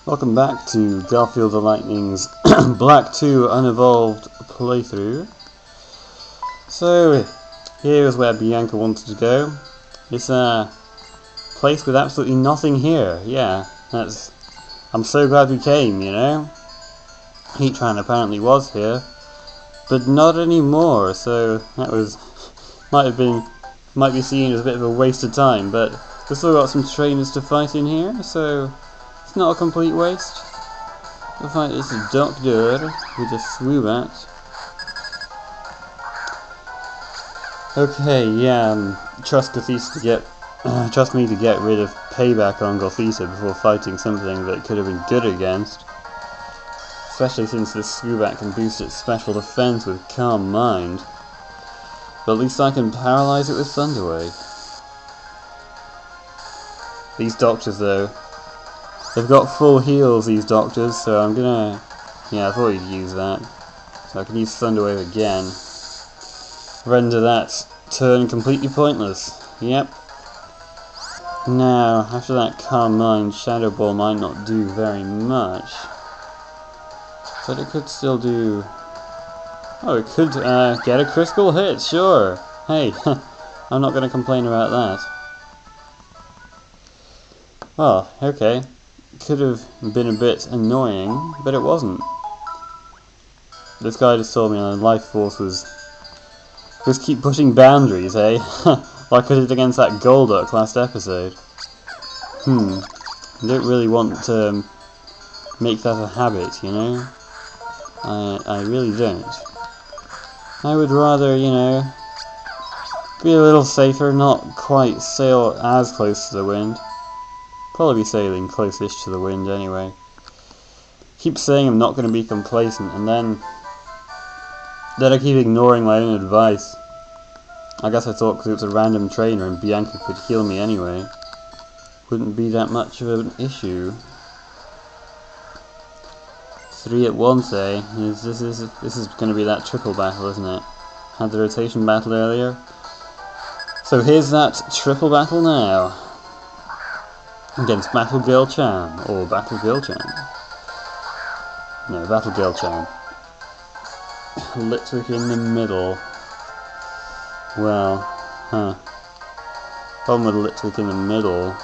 Welcome back to Garfield the Lightning's Black 2 Unevolved playthrough. So, here's where Bianca wanted to go. It's a place with absolutely nothing here. Yeah, I'm so glad we came, you know? Heatran apparently was here, but not anymore, so that was... might be seen as a bit of a waste of time, but we've still got some trainers to fight in here, so it's not a complete waste. We'll fight this doctor with a Swoobat. Okay, yeah, trust me to get rid of payback on Gothita before fighting something that could have been good against. Especially since this Swoobat can boost its special defense with Calm Mind. But at least I can paralyze it with Thunder Wave. These doctors though, they've got full heals, these doctors, so I'm gonna... yeah, I thought you'd use that. So I can use Thunder Wave again. Render that turn completely pointless. Yep. Now, after that Calm Mind, Shadow Ball might not do very much. But it could still do... oh, it could get a critical hit, sure. Hey, I'm not gonna complain about that. Well, okay. Could have been a bit annoying, but it wasn't. This guy just told me my life force was just keep pushing boundaries, eh? Like I did against that Golduck last episode. I don't really want to make that a habit, you know? I really don't. I would rather, you know, be a little safer, not quite sail as close to the wind. Probably be sailing close-ish to the wind anyway. Keep saying I'm not going to be complacent, and then I keep ignoring my own advice. I guess I thought because it was a random trainer and Bianca could heal me anyway, wouldn't be that much of an issue. 3 at once, eh? This is going to be that triple battle, isn't it? Had the rotation battle earlier. So here's that triple battle now. Against Battle Girl Chan, or Battle Girl Chan. No, Battle Girl Chan. Litwick in the middle. Well, problem with Litwick in the middle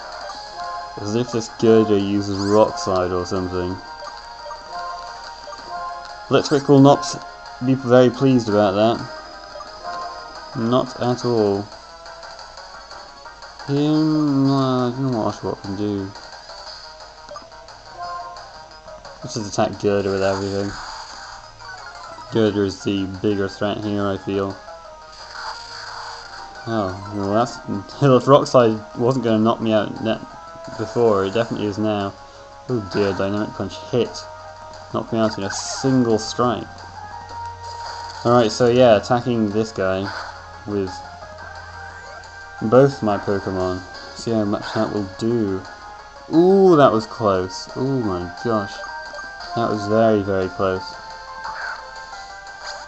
is if this Girder uses Rock Slide or something. Litwick will not be very pleased about that. Not at all. I don't know what Oshawott can do. Let's just attack Girder with everything. Girder is the bigger threat here, I feel. Oh, well if Rock Slide wasn't going to knock me out before, it definitely is now. Oh dear, Dynamic Punch hit. Knocked me out in a single strike. Alright, so yeah, attacking this guy with both my Pokemon. See how much that will do. Ooh, that was close. Oh my gosh. That was very, very close.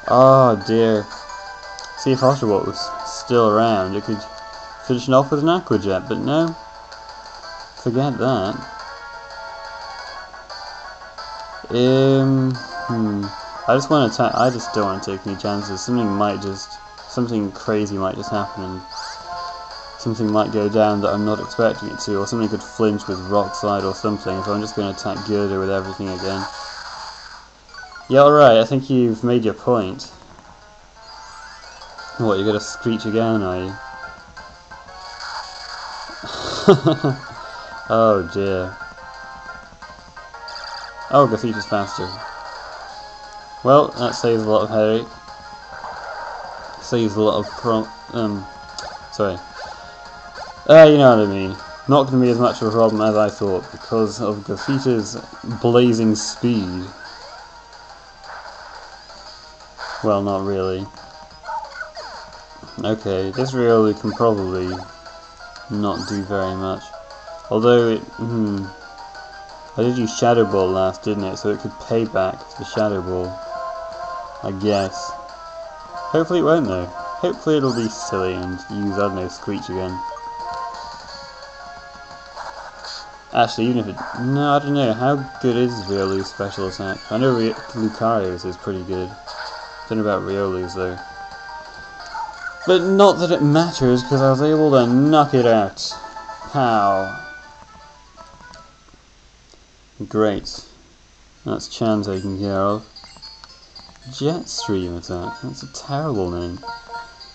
Oh dear. See, if Oshawott was still around, it could finish it off with an Aqua Jet, but no. Forget that. I just want to attack. I just don't want to take any chances. Something crazy might just happen, and something might go down that I'm not expecting it to, or something could flinch with Rock Slide or something, so I'm just going to attack Girder with everything again. Yeah, alright, I think you've made your point. What, you're going to screech again, are you? Oh dear. Oh, Gothita's faster. Well, that saves a lot of headache. Saves a lot of sorry. You know what I mean. Not going to be as much of a problem as I thought because of Gothita's blazing speed. Well, not really. Okay, this really can probably not do very much. Although it, I did use Shadow Ball last, didn't it? So it could pay back the Shadow Ball, I guess. Hopefully it won't though. Hopefully it'll be silly and use, I don't know, Screech again. Actually, even if it... No, I don't know. How good is Riolu's special attack? I know Lucario's is pretty good. Don't know about Riolu's though. But not that it matters, because I was able to knock it out. Pow. Great. That's Chan taken care of. Jet Stream attack. That's a terrible name.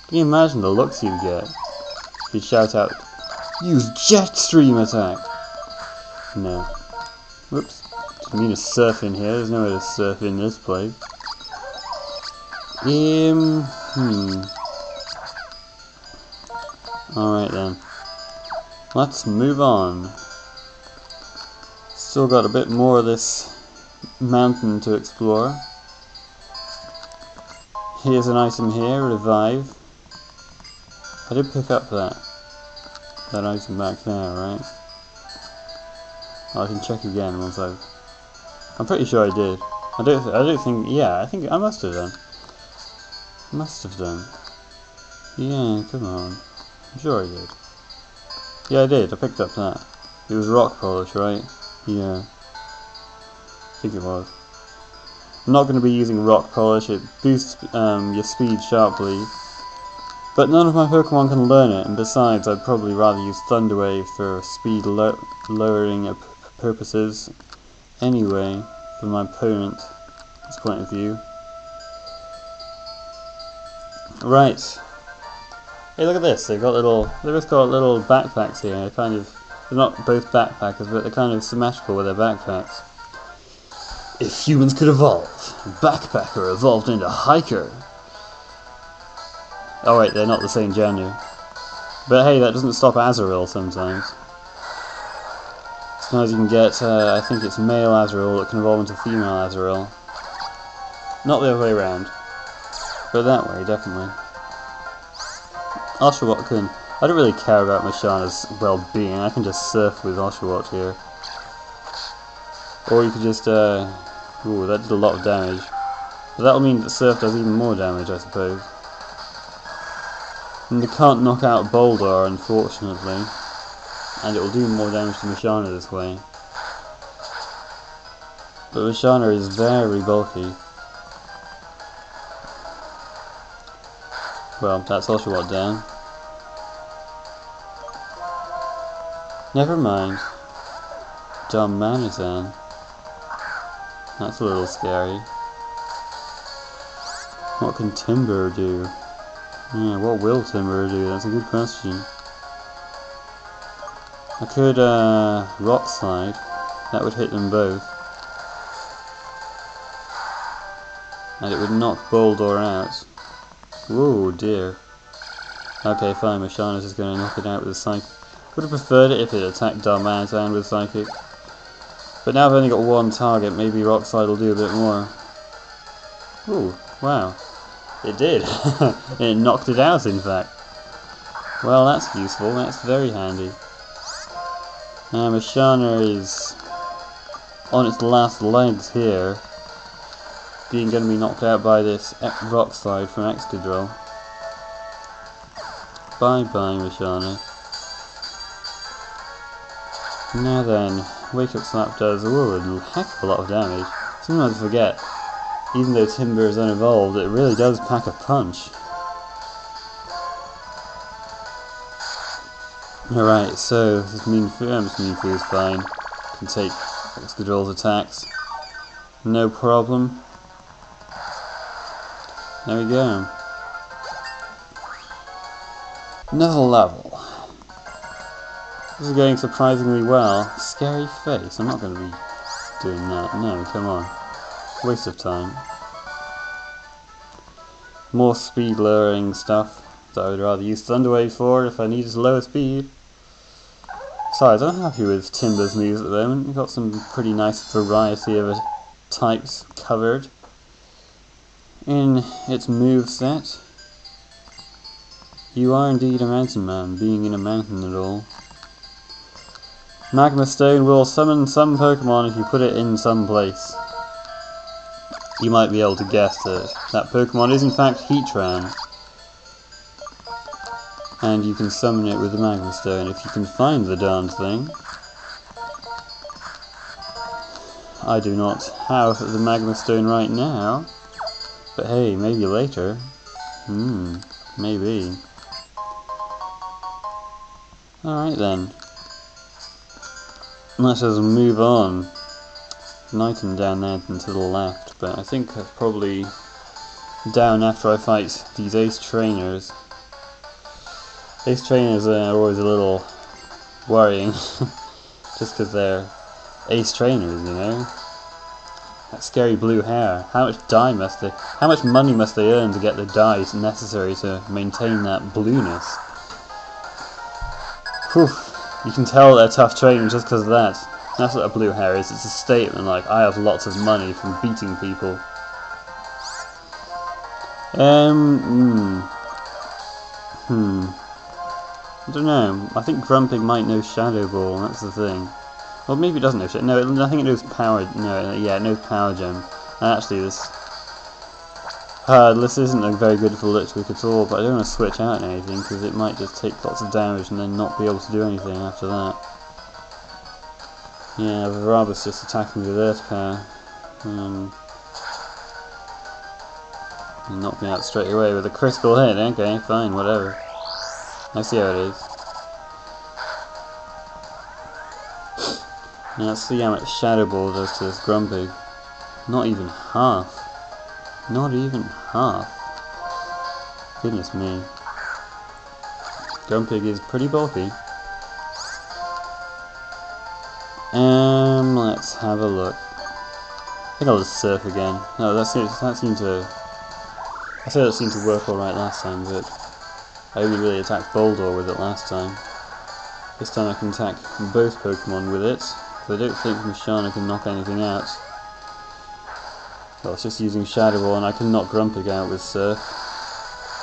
Can you imagine the looks you'd get if you shout out, "Use Jet Stream attack"? No. Whoops. Didn't mean to surf in here. There's no way to surf in this place. Alright then. Let's move on. Still got a bit more of this mountain to explore. Here's an item here, Revive. I did pick up that item back there, right? I can check again once I'm pretty sure I did. I don't think, yeah, I think I must have done. Must have done. Yeah, come on. I'm sure I did. Yeah, I did. I picked up that. It was rock polish, right? Yeah. I think it was. I'm not going to be using rock polish. It boosts your speed sharply. But none of my Pokemon can learn it, and besides, I'd probably rather use Thunder Wave for speed lowering purposes. Anyway, from my opponent's point of view. Right. Hey, look at this. They've just got little backpacks here. They're not both backpackers, but they're kind of symmetrical with their backpacks. If humans could evolve, Backpacker evolved into Hiker. Oh wait, they're not the same gender. But hey, that doesn't stop Azurill sometimes. Sometimes you can get, I think it's male Azurill that can evolve into female Azurill. Not the other way around. But that way, definitely. Oshawott can... I don't really care about Mashana's well-being. I can just surf with Oshawott here. Or you could just, ooh, that did a lot of damage. But that'll mean that Surf does even more damage, I suppose. And they can't knock out Boulder, unfortunately. And it will do more damage to Mashana this way. But Mashana is very bulky. Well, that's Oshawott down. Never mind. Darmanitan. That's a little scary. What can Timburr do? Yeah, what will Timburr do? That's a good question. I could, Rock Slide. That would hit them both. And it would knock Boulder out. Oh dear. Okay, fine, Mashana's just going to knock it out with a Psychic. Would have preferred it if it attacked Darmanitan with Psychic. But now I've only got one target, maybe Rock Slide will do a bit more. Ooh, wow. It did. It knocked it out, in fact. Well, that's useful, that's very handy. Now Mashana is on its last legs here, being going to be knocked out by this Rock Slide from Excadrill. Bye bye, Mashana. Now then, Wake Up Slap does a heck of a lot of damage. Sometimes I forget, even though Timburr is unevolved, it really does pack a punch. Alright, so this Mewtwo is fine. Can take Excadrill's attacks. No problem. There we go. Another level. This is going surprisingly well. Scary face. I'm not going to be doing that. No, come on. Waste of time. More speed lowering stuff that I would rather use Thunder Wave for if I needed lower speed. Besides, I'm happy with Timburr's moves at the moment. We've got some pretty nice variety of types covered in its moveset. You are indeed a mountain man, being in a mountain and all. Magma Stone will summon some Pokemon if you put it in some place. You might be able to guess that that Pokemon is in fact Heatran. And you can summon it with the Magma Stone if you can find the darn thing. I do not have the magma stone right now, but hey, maybe later. Maybe. Alright then. Let's just move on. Nighting down there and to the left, but I think that's probably down after I fight these ace trainers. Ace trainers are always a little worrying, just because they're ace trainers, you know? That scary blue hair. How much money must they earn to get the dyes necessary to maintain that blueness? Whew, you can tell they're tough trainers just because of that. That's what a blue hair is. It's a statement like, I have lots of money from beating people. I don't know. I think Grumpig might know Shadow Ball, that's the thing. Well, maybe it doesn't know Shadow. No, I think it knows Power. No, yeah, it knows Power Gem. And actually, this isn't very good for Litwick at all, but I don't want to switch out anything, because it might just take lots of damage and then not be able to do anything after that. Yeah, I'd rather just attacking with Earth Power. And knock me out straight away with a critical hit. Okay, fine, whatever. I see how it is. Now let's see how much Shadow Ball does to this Grumpig. Not even half. Not even half. Goodness me. Grumpig is pretty bulky. Let's have a look. I think I'll just surf again. No, that seemed to. I said it seemed to work alright last time, but I only really attacked Boldor with it last time. This time I can attack both Pokemon with it, because I don't think Musharna can knock anything out. Well, it's just using Shadow Ball, and I can knock Grumpig out with Surf.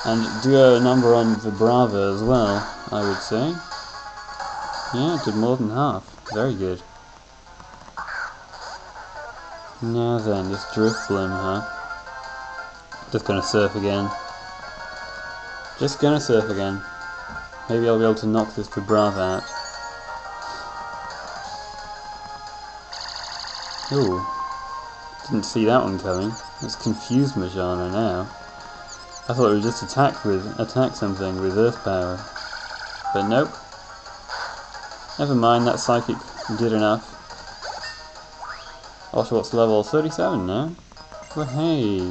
And do a number on Vibrava as well, I would say. Yeah, it did more than half. Very good. Now then, this Drifblim, huh? Just gonna Surf again. Just gonna Surf again. Maybe I'll be able to knock this Vibrava out. Ooh. Didn't see that one coming. It's confused Musharna now. I thought it would just attack something with Earth Power. But nope. Never mind, that Psychic did enough. Oshawott's level 37 now. Well, hey.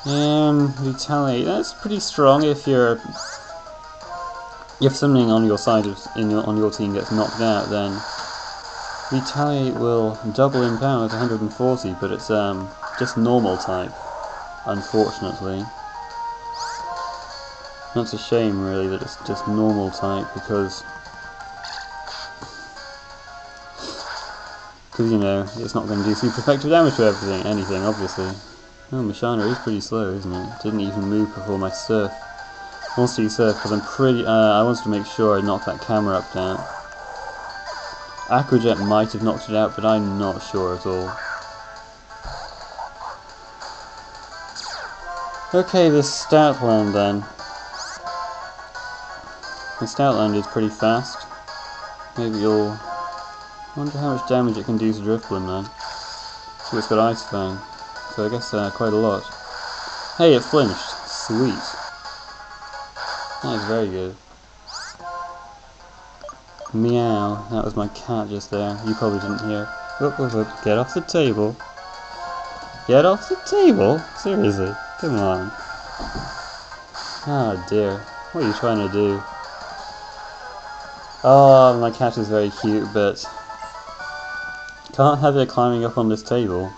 Retaliate. That's pretty strong if something on your side on your team gets knocked out, then Retaliate will double in power to 140, but it's just normal type, unfortunately. That's a shame, really, that it's just normal type, because you know, it's not going to do super effective damage to anything, obviously. Oh, Musharna is pretty slow, isn't it? Didn't even move before my Surf. I want to use Surf because I wanted to make sure I knocked that camera up down. Aquajet might have knocked it out, but I'm not sure at all. Okay, this Stoutland then. The Stoutland is pretty fast. Maybe you'll... I wonder how much damage it can do to Drifblim then. So it's got Ice Fang. So I guess quite a lot. Hey, it flinched. Sweet. That is very good. Meow. That was my cat just there. You probably didn't hear. Whoop, whoop, whoop. Get off the table. Get off the table? Seriously. Come on. Oh dear. What are you trying to do? Oh, my cat is very cute, but can't have it climbing up on this table.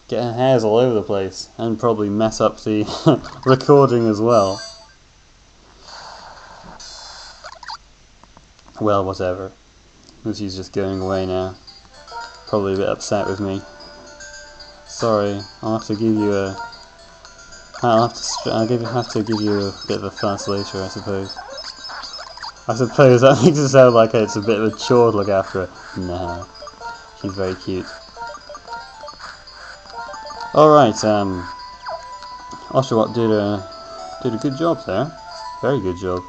Get her hairs all over the place, and probably mess up the recording as well. Well, whatever. She's just going away now. Probably a bit upset with me. Sorry, I'll have to give you a... I'll have to give you a bit of a fuss later, I suppose. I suppose that makes it sound like it's a bit of a chore to look after her. Nah, she's very cute. Alright, Oshawott did a good job there. Very good job.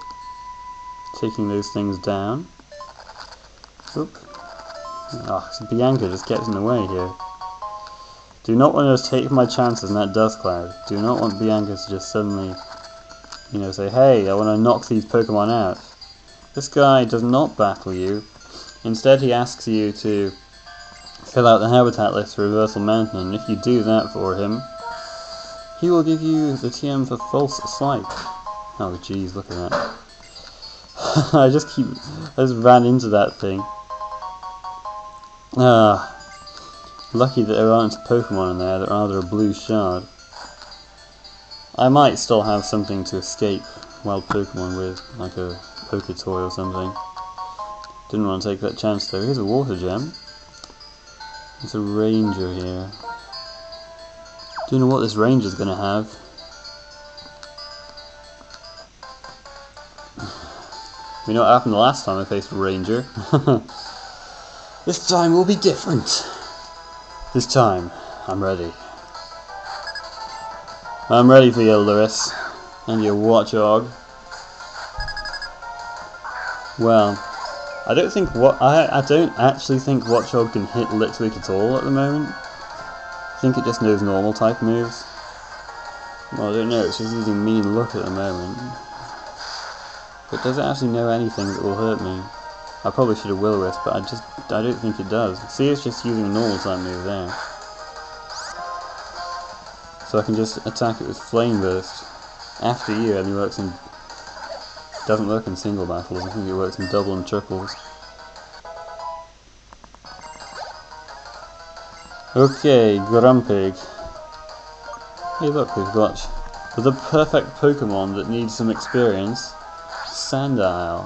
Taking those things down. Oop. Ah, Bianca just gets in the way here. Do not want to take my chances in that dust cloud. Do not want Bianca to just suddenly, you know, say, hey, I want to knock these Pokemon out. This guy does not battle you. Instead, he asks you to fill out the habitat list for Reversal Mountain, and if you do that for him, he will give you the TM for False Swipe. Oh jeez, look at that. I just ran into that thing. Ah, lucky that there aren't Pokemon in there, that are rather a blue shard. I might still have something to escape wild Pokemon with, like a Poketoy or something. Didn't want to take that chance though. Here's a Water Gem. There's a Ranger here. Don't know what this Ranger's gonna have. We know what happened the last time I faced a Ranger. This time will be different. This time, I'm ready. I'm ready for you, Lewis. And your Watchog. Well, I don't actually think Watchog can hit Litwick at all at the moment. I think it just knows normal type moves. Well, I don't know, it's just using Mean Look at the moment. But does it actually know anything that will hurt me? I probably should have Will-O-Wisp, but I don't think it does. See, it's just using a normal type move there. So I can just attack it with Flame Burst. After you, and it works in... doesn't work in single battles, I think it works in double and triples. Okay, Grumpig. Hey look, we've got the perfect Pokemon that needs some experience. Sandile.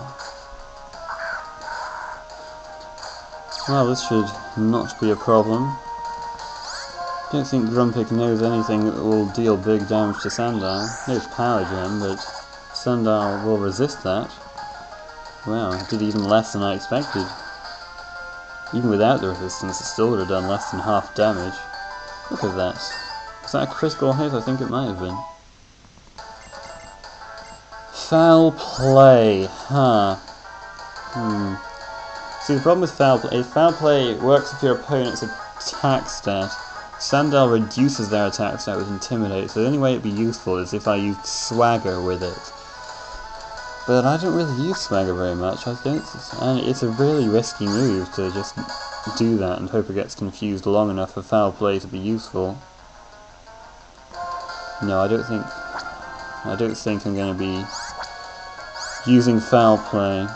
Well, this should not be a problem. Don't think Grumpig knows anything that will deal big damage to Sandile. Knows Power Gem, but Sandile will resist that. Wow, it did even less than I expected. Even without the resistance, it still would have done less than half damage. Look at that. Was that a critical hit? I think it might have been. Foul play, huh? See, the problem with foul play is foul play works with your opponent's attack stat. Sandile reduces their attack stat with Intimidate, so the only way it'd be useful is if I used Swagger with it. But I don't really use Swagger very much, and it's a really risky move to just do that and hope it gets confused long enough for foul play to be useful. No, I don't think I'm going to be using foul play.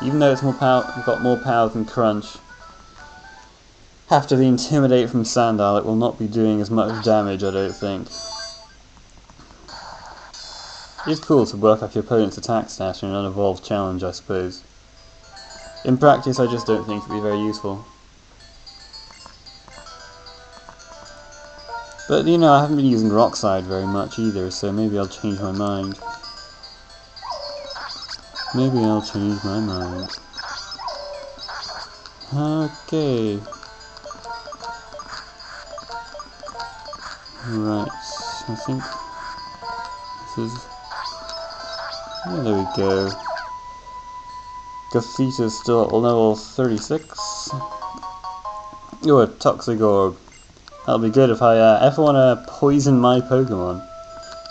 Even though it's got more power than Crunch, after the Intimidate from Sandile, it will not be doing as much damage, I don't think. It's cool to work up your opponent's attack stat in an unevolved challenge, I suppose. In practice, I just don't think it'd be very useful. But, you know, I haven't been using Rockslide very much either, so maybe I'll change my mind. Maybe I'll change my mind. Okay. Right, I think this is... Oh, there we go. Gothita's still at level 36. Oh, a Toxic Orb. That'll be good if I ever want to poison my Pokemon.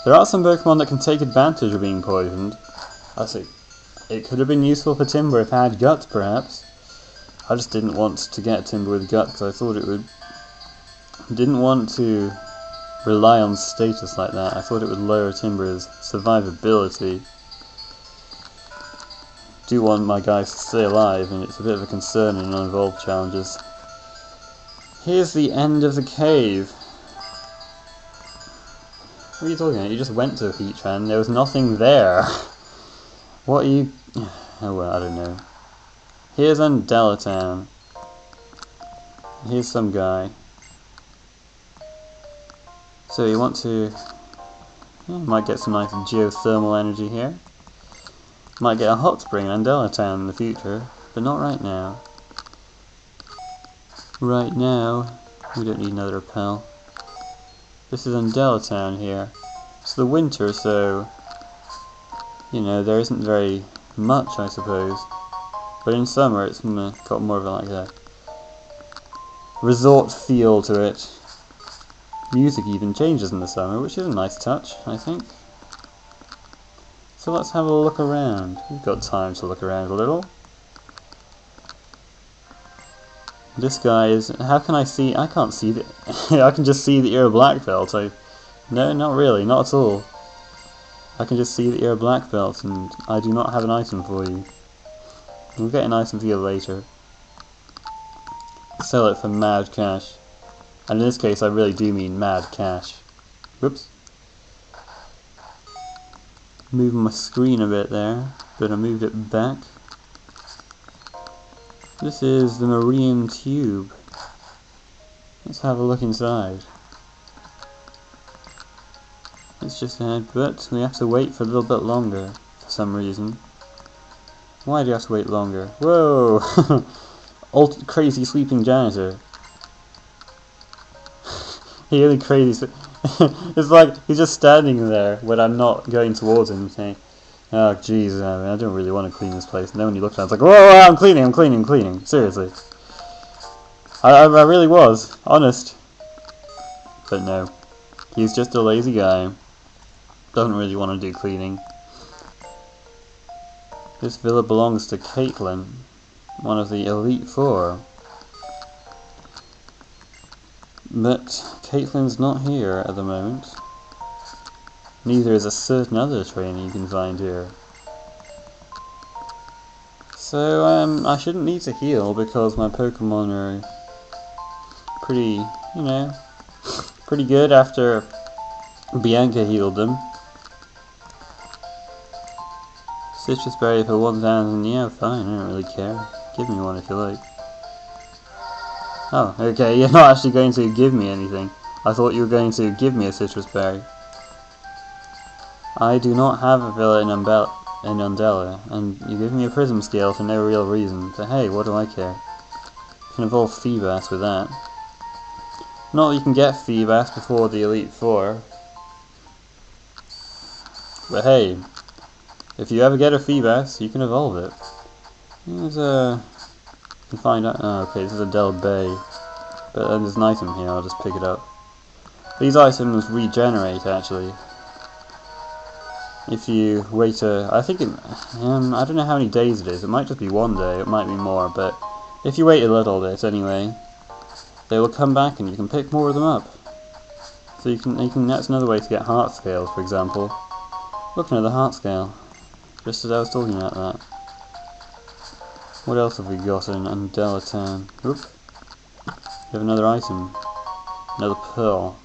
There are some Pokemon that can take advantage of being poisoned. I see. It could have been useful for Timburr if I had Gut, perhaps. I just didn't want to get Timburr with Gut because I thought it would... Didn't want to rely on status like that. I thought it would lower Timburr's survivability. Do want my guys to stay alive, and it's a bit of a concern in unevolved challenges. Here's the end of the cave. What are you talking about? You just went to Heatran, there was nothing there. What are you... Oh well, I don't know. Here's Sandile Town. Here's some guy. So you want to... might get some nice geothermal energy here. Might get a hot spring in Sandile Town in the future, but not right now. Right now, we don't need another repel. This is Sandile Town here. It's the winter, so... You know, there isn't very much, I suppose. But in summer it's got more of like a resort feel to it. Music even changes in the summer, which is a nice touch, I think. So let's have a look around. We've got time to look around a little. This guy is... How can I see... I can't see the... I can just see that you're a black belt. No, not really, not at all. I can just see that you're a black belt, and I do not have an item for you. We'll get an item for you later. Sell it for mad cash. And in this case, I really do mean mad cash. Whoops. Moving my screen a bit there, but I moved it back. This is the marine tube. Let's have a look inside. It's just ahead, but we have to wait for a little bit longer for some reason. Why do you have to wait longer? Whoa! Old crazy sleeping janitor. He really crazy. It's like he's just standing there when I'm not going towards him, saying, "Oh, jeez, I don't really want to clean this place." And then when you look at it, it's like, "Whoa, I'm cleaning." Seriously, I really was honest, but no, he's just a lazy guy. Doesn't really want to do cleaning. This villa belongs to Caitlin, one of the Elite Four. But Caitlin's not here at the moment. Neither is a certain other trainer you can find here. So I shouldn't need to heal because my Pokemon are pretty, you know, pretty good after Bianca healed them. Citrus berry for 1,000, yeah, fine, I don't really care. Give me one if you like. Oh, okay, you're not actually going to give me anything. I thought you were going to give me a citrus berry. I do not have a villa in Undella, and you give me a prism scale for no real reason. So hey, what do I care? You can evolve Feebas with that. Not that you can get Feebas before the Elite Four. But hey, if you ever get a Feebas, you can evolve it. There's a... You can find out... Oh, okay, this is a Del Bay. But there's an item here, I'll just pick it up. These items regenerate, actually. If you wait I think it... I don't know how many days it is. It might just be one day, it might be more, but... If you wait a little bit, anyway, they will come back and you can pick more of them up. So you can that's another way to get heart scales, for example. Look, another heart scale. Just as I was talking about that. What else have we got in Undella Town? Oop. We have another item. Another pearl.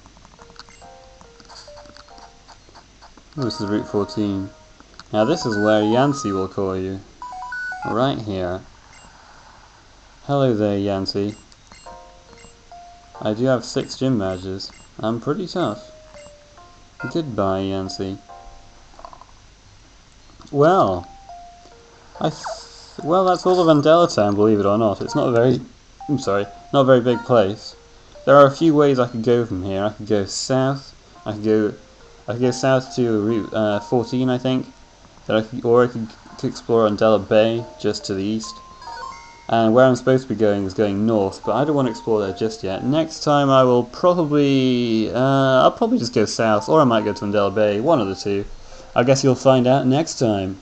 Oh, this is Route 14. Now this is where Yancy will call you. Right here. Hello there, Yancy. I do have 6 gym badges. I'm pretty tough. Goodbye, Yancy. Well, well, that's all of Undella Town, believe it or not. It's not a very, not a very big place. There are a few ways I could go from here. I could go south. I could go south to Route 14, I think. Or I could explore Undella Bay, just to the east. And where I'm supposed to be going is going north, but I don't want to explore there just yet. Next time I will probably, I'll probably just go south, or I might go to Undella Bay, one of the two. I guess you'll find out next time.